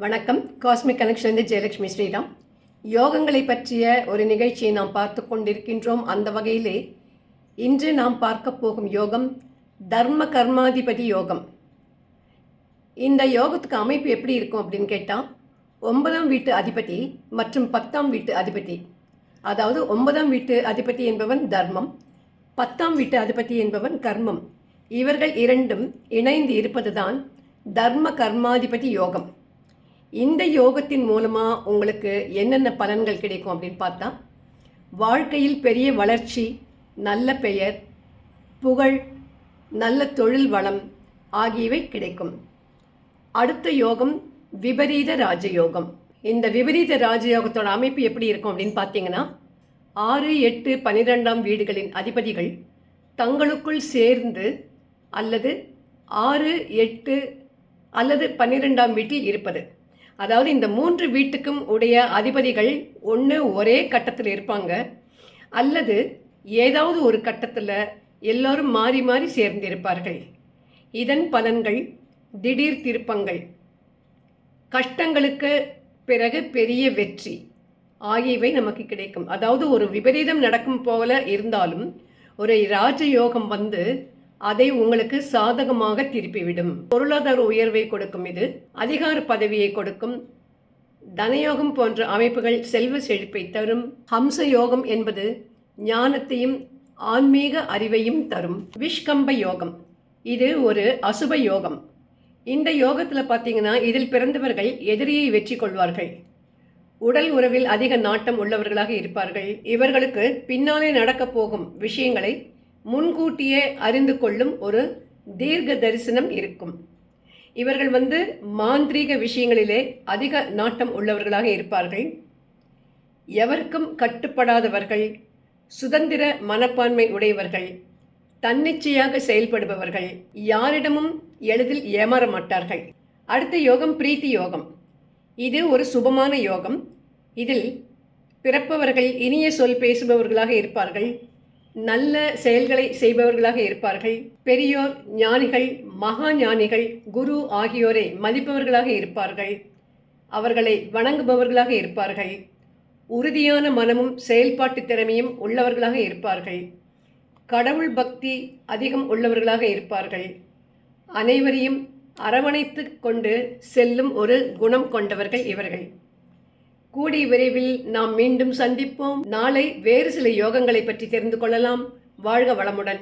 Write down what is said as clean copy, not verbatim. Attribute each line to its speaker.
Speaker 1: வணக்கம். Cosmic connection Jayalakshmi Sriram. யோகங்களை பற்றிய ஒரு நிகழ்ச்சியை நாம் பார்த்து கொண்டிருக்கின்றோம். அந்த வகையிலே இன்று நாம் பார்க்க போகும் யோகம் தர்ம கர்மாதிபதி யோகம். இந்த யோகத்துக்கு அமைப்பு எப்படி இருக்கும் அப்படின்னு கேட்டால், 9ஆம் வீட்டு அதிபதி மற்றும் 10ஆம் வீட்டு அதிபதி, அதாவது 9ஆம் வீட்டு அதிபதி என்பவன் தர்மம், 10ஆம் வீட்டு அதிபதி என்பவன் கர்மம். இவர்கள் இரண்டும் இணைந்து இருப்பதுதான் தர்ம கர்மாதிபதி யோகம். இந்த யோகத்தின் மூலமாக உங்களுக்கு என்னென்ன பலன்கள் கிடைக்கும் அப்படின்னு பார்த்தா, வாழ்க்கையில் பெரிய வளர்ச்சி, நல்ல பெயர், புகழ், நல்ல தொழில் வளம் ஆகியவை கிடைக்கும். அடுத்த யோகம் விபரீத ராஜயோகம். இந்த விபரீத ராஜயோகத்தோட அமைப்பு எப்படி இருக்கும் அப்படின்னு பார்த்தீங்கன்னா, 6, 8, 12ஆம் வீடுகளின் அதிபதிகள் தங்களுக்குள் சேர்ந்து அல்லது 6, 8 அல்லது 12ஆம் வீட்டில் இருப்பது. அதாவது இந்த 3 வீட்டுக்கும் உடைய அதிபதிகள் ஒன்று ஒரே கட்டத்தில் இருப்பாங்க, அல்லது ஏதாவது ஒரு கட்டத்தில் எல்லோரும் மாறி மாறி சேர்ந்திருப்பார்கள். இதன் பலன்கள் திடீர் திருப்பங்கள், கஷ்டங்களுக்கு பிறகு பெரிய வெற்றி ஆகியவை நமக்கு கிடைக்கும். அதாவது ஒரு விபரீதம் நடக்கும் போல இருந்தாலும் ஒரு ராஜயோகம் வந்து அதை உங்களுக்கு சாதகமாக திருப்பிவிடும். பொருளாதார உயர்வை கொடுக்கும், இது அதிகார பதவியை கொடுக்கும். தனயோகம் போன்ற அமைப்புகள் செல்வ செழிப்பை தரும். ஹம்ச யோகம் என்பது ஞானத்தையும் ஆன்மீக அறிவையும் தரும். விஷ்கம்ப யோகம், இது ஒரு அசுப யோகம். இந்த யோகத்தில் பார்த்தீங்கன்னா, இதில் பிறந்தவர்கள் எதிரியை வெற்றி கொள்வார்கள். உடல் உறவில் அதிக நாட்டம் உள்ளவர்களாக இருப்பார்கள். இவர்களுக்கு பின்னாலே நடக்கப் போகும் விஷயங்களை முன்கூட்டியே அறிந்து கொள்ளும் ஒரு தீர்க்க தரிசனம் இருக்கும். இவர்கள் மாந்திரீக விஷயங்களிலே அதிக நாட்டம் உள்ளவர்களாக இருப்பார்கள். எவருக்கும் கட்டுப்படாதவர்கள், சுதந்திர மனப்பான்மை உடையவர்கள், தன்னிச்சையாக செயல்படுபவர்கள், யாரிடமும் எளிதில் ஏமாற மாட்டார்கள். அடுத்த யோகம் பிரீத்தி யோகம். இது ஒரு சுபமான யோகம். இதில் பிறப்பவர்கள் இனிய சொல் பேசுபவர்களாக இருப்பார்கள், நல்ல செயல்களை செய்பவர்களாக இருப்பார்கள். பெரியோர், ஞானிகள், மகா ஞானிகள், குரு ஆகியோரை மதிப்பவர்களாக இருப்பார்கள். அவர்களை வணங்குபவர்களாக இருப்பார்கள். உறுதியான மனமும் செயல்பாட்டு திறமையும் உள்ளவர்களாக இருப்பார்கள். கடவுள் பக்தி அதிகம் உள்ளவர்களாக இருப்பார்கள். அனைவரையும் அரவணைத்து கொண்டு செல்லும் ஒரு குணம் கொண்டவர்கள் இவர்கள். கூடி விரைவில் நாம் மீண்டும் சந்திப்போம். நாளை வேறு சில யோகங்களை பற்றி தெரிந்து கொள்ளலாம். வாழ்க வளமுடன்.